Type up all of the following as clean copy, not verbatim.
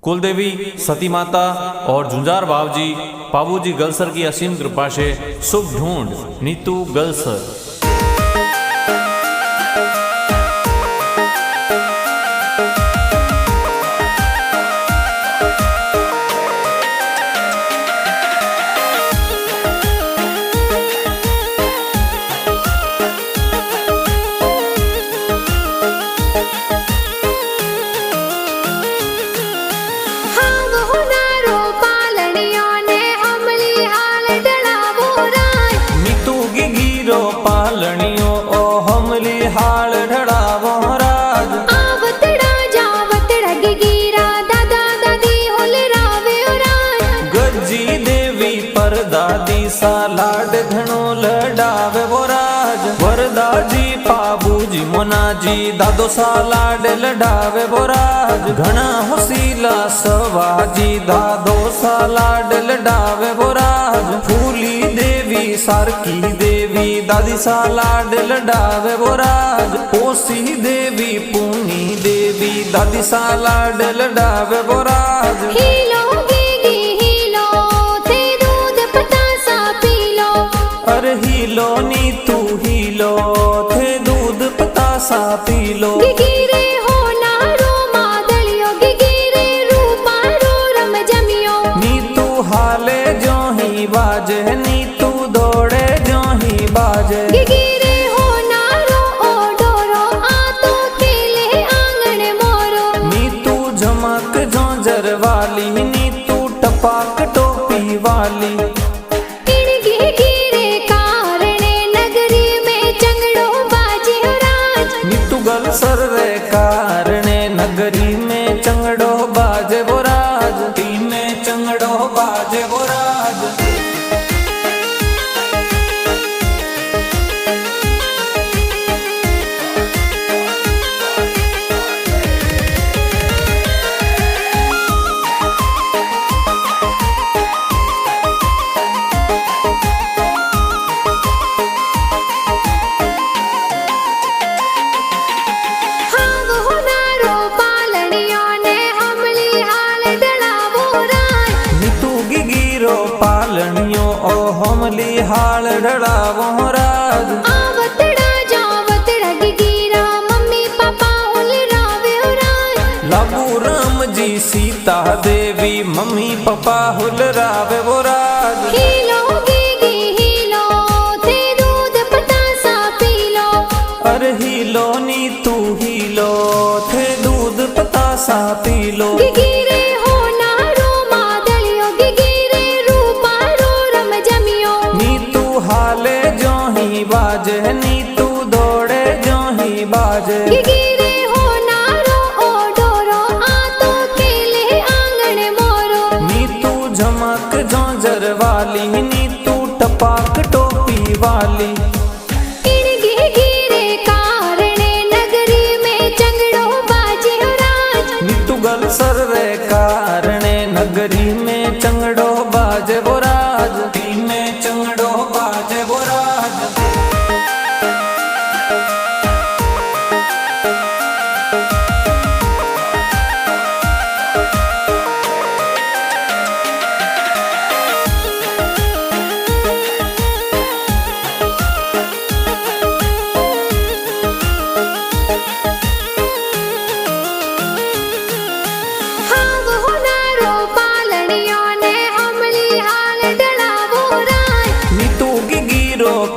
कुलदेवी सती माता और झुंझार बावजी पाबूजी गलसर की असीम कृपा से शुभ ढूंढ नीतू गलसर। पालनियो ओ हमली हाल ढड़ावो राज आवतड़ा जावतड़ा गिगिरा दादा दादी होले रावे राज गज्जी देवी पर दादी सा लाड घणो लडावे वो राज वरदाजी पाबूजी मोनाजी दादो सा लाड लडावे वो राज घणा होसीला सवाजी दादो सा लाड लडावे वो राज फूली देवी सारकी देवी दादी सा लाड लडावे वो राज पोसी देवी पूनी देवी दादी सा लाड लडावे वो राज हीलो गिगी हीलो थे दूध पतासा पीलो अरे हीलो नी तू हीलो थे दूध पतासा पीलो गिगिरे हो नारो मादलियो गिगिरे रूपारो रम जमियो नी तू हाले जो ही बाजे नी तू दौड़े जो ही बाजे गिगिरे हो नारो ओ डोरो आ तो केले आंगन मोरो नी तू झमक झोंझर वाली नी तू टपाक टोपी वाली गिगिरे कारणे नगरी में चंगड़ो बाजे राज नी तू गलसर रे कारणे नगरी में चंगड़ो बाजे वो राज ती में चंगड़ो बाजे वो राज पालनियो ओ हमली हाल ढड़ावो राज आवतड़ा जावतड़ा गिगिरा मम्मी पापा होले रावे राज लाबू राम जी सीता देवी मम्मी पापा हुल रावे वो राज हीलो गिगी हीलो थे दूध पतासा पीलो अरे हीलो नी तू हीलो थे दूध पतासा पीलो गिगिरे हो नारो मादलियो गिगिरे रूपारो रम जमियो नी तू हाले जो ही बाजे नी तू दौड़े जो ही बाजे गिगिरे हो नारो ओ डोरो आ तो केले आंगन मोरो नी तू झमक झोंझर वाली नी तू टपाक टोपी वाली गिगिरे कारणे नगरी में चंगड़ो बाजे राज नी तू गलसर रे कारणे नगरी में चंगड़ो बाजे वो राज ती में चंगड़ो बाजे वो राज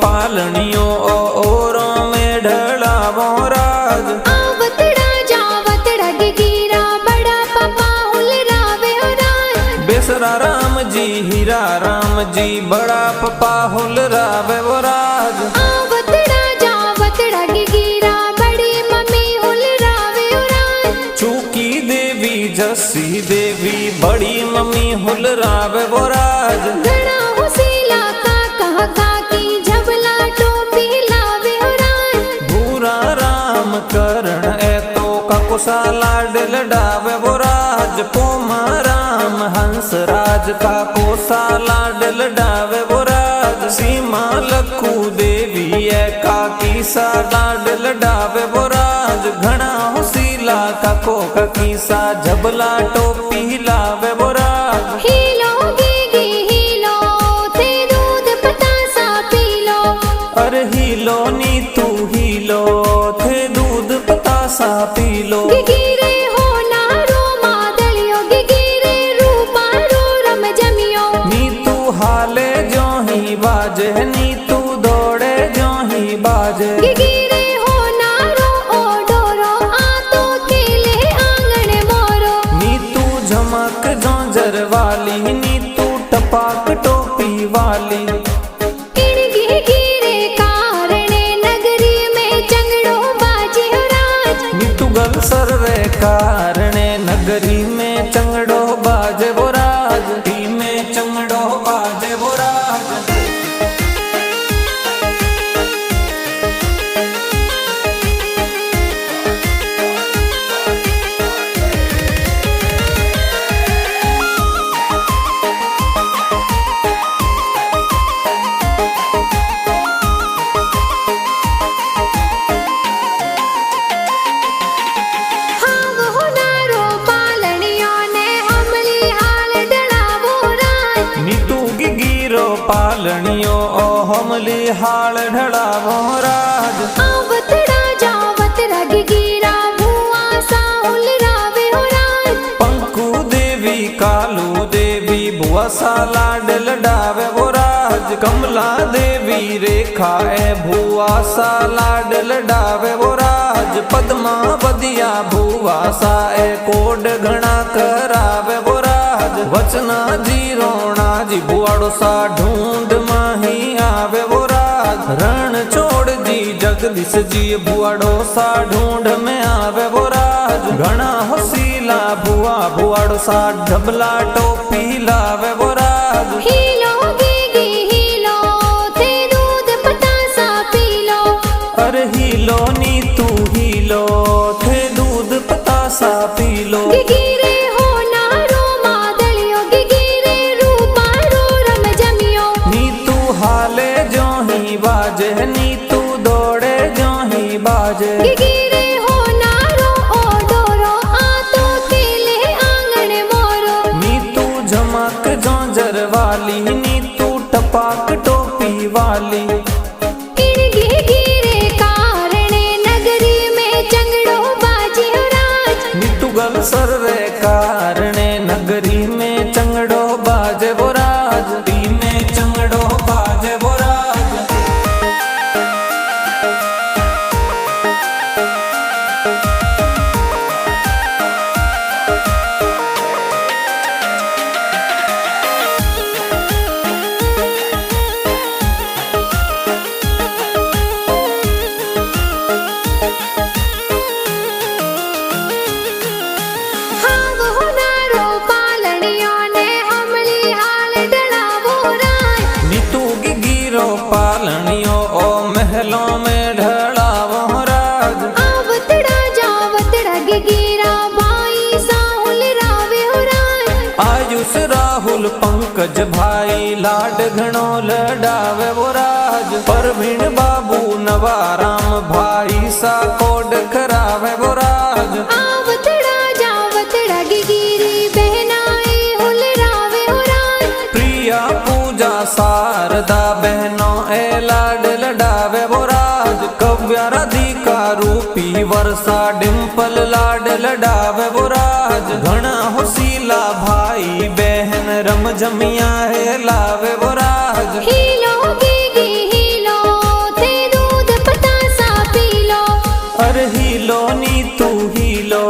पालनियो ओ ओरों में ढड़ावो राज आवतड़ा जावतड़ा गिगिरा बड़ा पापा हुल रावे राज बेसरा राम जी हीरा राम जी बड़ा पपा हुल रावे वो राज आवतड़ा जावतड़ा गिगिरा बड़ी मम्मी हुल रावे राज चूकी देवी जस्सी देवी बड़ी मम्मी हुल रावे वो राज घना हुसीला काका काकी झबला टोपी लावे राज भूरा राम करण ए तो काकुसा लाड लडावे वो राज पोमा राम हंस राज काकोसा लाड लडावे वो राज सीमा लखू देवी ए काकी सा लाड लडावे वो राज घना हुसीला काको काकी सा झबला टोपी झमक जोंजर वाली नीतू टपाक टोपी वाली। इणगी गिरे कारणे नगरी में चंगड़ो बाजे हो राज। नीतू गल सर्वे कारणे नगरी में चंगड़ो बाजे वो राज। टी में चंगड़ो बाजे वो राज। पालनियों ओ हमली हाल ढड़ावो राज। आवतड़ा जावतड़ा गिगिरा भुआ साहुल रावे हो राज। पंकु देवी कालू देवी भुआ सा लाड लडावे वो राज। कमला देवी रेखा ए भुआ सा लाड लडावे वो राज। पद्मा बदिया भुआ सा ए कोड घना करावे वो राज। वचना जी रोणा जी बुआड़ो सा ढूंढ माही आवे वो राज। रण छोड़ जी जगदीश जी बुआड़ो सा ढूंढ में आवे वो राज। घना हसीला भुआ बुआड़ो सा ढबला टोपी लावे वो राज। हीलो गिगी हीलो थे दूध पतासा पीलो। अरे हीलो नीतू हीलो थे दूध पतासा पीलो। गिगिरे हो नारो मादलियो गिगिरे रूपा रो रम जमियो। नीतू हाले जो ही बाजे नीतू दौड़े जो ही बाजे। गिगिरे हो नारो ओ डोरो आ तो केले आंगन मोरो। नीतू झमक जोंजर वाली नीतू टपाक टोपी वाली। इणगी गिरे कारणे नगरी में चंगड़ो बाजे हो राज। नीतू गल सर्वे कारणे नगरी में चंगड़ो बाजे वो राज। टी में चंगड़ो बाजे वो राज। हाव हो नारो पालनियो ने हमली हाल डड़ावो राज। नीतू गिगिरो पालनियो ओ महलों में ढड़ावो राज। आवतड़ा जावतड़ा गिगिरा भाई साहुल रावे हो राज। आयुष राहुल पंकज भाई लाड घणो लडावे वो राज। परवीन बाबू नवाराम भाई सा कोड करावे वो राज। आवतड़ा जावतड़ा गिगिरी बहनाई हुल रावे हो राज। प्रिया पूजा शारदा बहनों ए लाड लडावे वो राज। कव्या राधिका रूपी वर्षा डिम्पल लाड लडावे वो राज। घना होसीला भाई बहन रम जमिया है लावे वो राज। हीलो गिगी हीलो थे दूध पतासा पीलो। अरे हीलो नीतू हीलो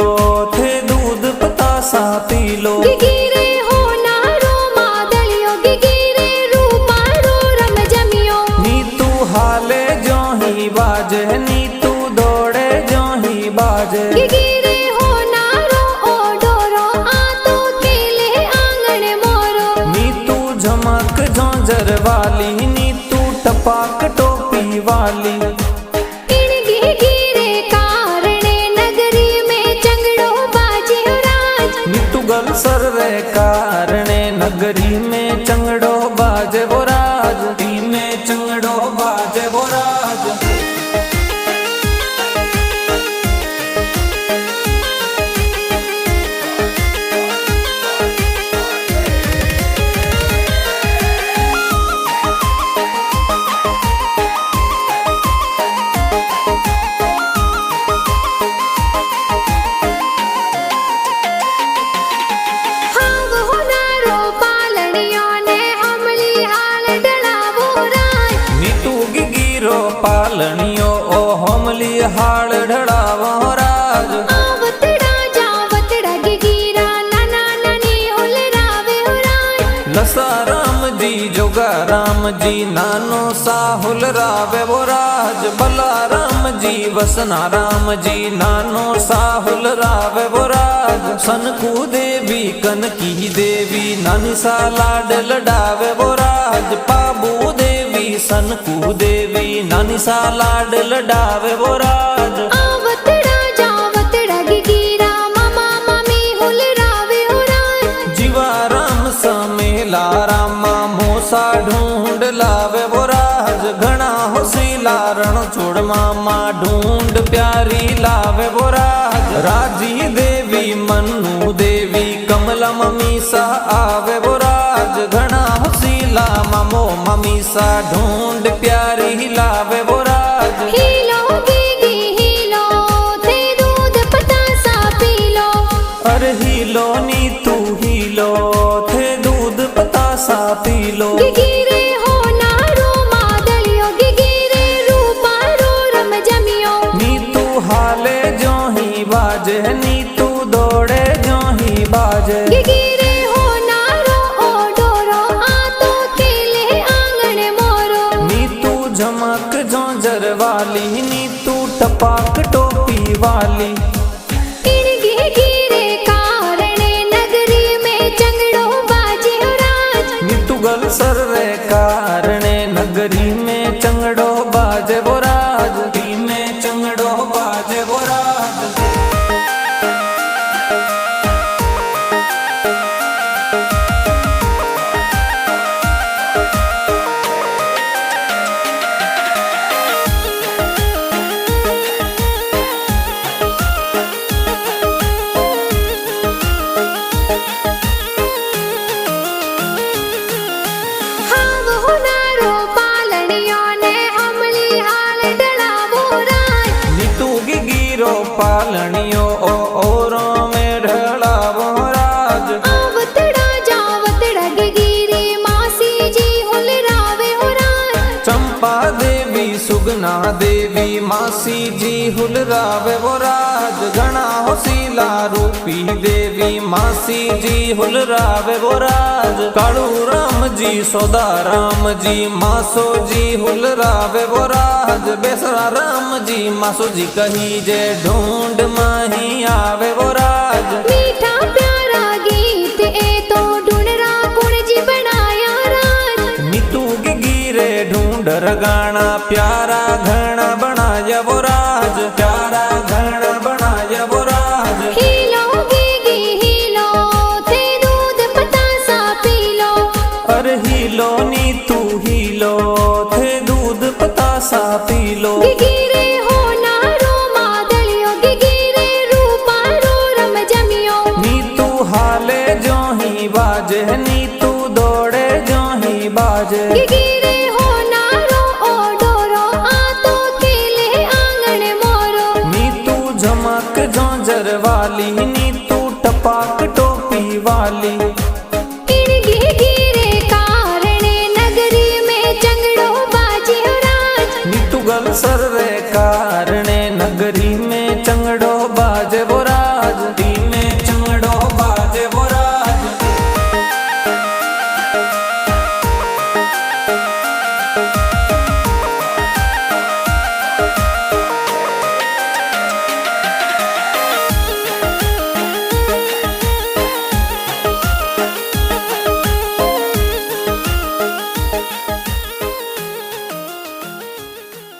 थे दूध पतासा पीलो। गिगिरे हो नारो मादलियो गिगिरे रूपा रो रम जमियो। नीतू हाले जो ही बाजे नीतू दौड़े जो ही बाजे। गिगिरे हो नारो ओ डोरो आ तो केले आंगन मोरो। नीतू झमक जोंजर वाली नीतू टपाक टोपी वाली। इणगी गिरे कारणे नगरी में चंगड़ो बाजे हो राज। नीतू गल सर्वे कारणे नगरी में चंगड़ो बाजे वो राज। टी में चंगड़ो बाजे वो राज। हाव हो नारो पालनियो ने हमली हाल जोगा राम जी नानो साहुल रावे वो राज भला राम जी वसना राम जी नानो साहुल रावे वो राज सनकू देवी कनकी देवी नानी सा लाड लडावे वो राज पाबू देवी सनकू देवी नानी सा लाड लडावे वो राज आवतड़ा जावतड़ा गिगिरा मामा मामी हुल रावे हो राज जीवा राम समेला रामा मोसा ढूंढ लावे वो राज घना होसीला रण छोड़ मामा ढूंढ प्यारी लावे वो राज राजी देवी मन्नू देवी कमला ममी सा आवे वो राज घना होसीला मामो ममी सा ढूंढ प्यारी लावे वो राज हीलो गिगी हीलो थे दूध पतासा पी लो अरे हीलो नी तू हीलो थे दूध पतासा पी लो गिगिरे हो नारो मादलियो गिगिरे रूपा रो रम जमियो नी तू हाले जो ही बाजे नी तू दौड़े जो ही बाजे गिगिरे हो नारो ओ डोरो आ तो खेले आंगन मोरो नी तू झमक जो जरवाली नी तू टपाक टोपी वाली इन गिगिरे कारणे नगरी में चंगड़ो बाजे हो राज नी तू गल सर रे कारणे नगरी में चंगड़ो बाजे वो राज ती में चंगड़ो बाजे वो राज हाव हो नारो पालनियो ने अमली हाल डलावो राज नी तू गिगिरो पालनियो ओ ओरो में ढलावो राज आवतड़ा जावतड़ा गिगिरे मासी जी हुल रावे हो राज चंपा देवी सुगना देवी मासी जी हुल रावे वो राज घना होसीला रूपी देवी मासी जी हुल रावे वो राज कालू राम जी सौदा राम जी मासो जी हुल रावे वो राज बेसरा राम जी मासो जी कही जे ढूंढ माही आवे वो राज मीठा प्यारा गीत ए तो ढूंढरा कुण जी बनाया राज नीतू गिगिरे ढूंढ रगाना प्यारा घना बनाया वो राज प्यारा घना बनाया वो राज हीलो गिगी हीलो थे दूध पतासा पी लो अरे हीलो नी तू हीलो थे दूध पतासा पी लो गिगिरे हो नारो मादलियो गिगिरे रूपा रो रम जमियो नी तू हाले जो ही बाजे नी तू दौड़े जो ही बाजे गिगिरे हो नारो ओ डोरो आ तो खेले आंगन मोरो नी तू झमक जो जरवाली नी तू टपाक टोपी वाली इन गिगिरे कारणे नगरी में चंगड़ो बाजे हो राज नी तू गल सर रे का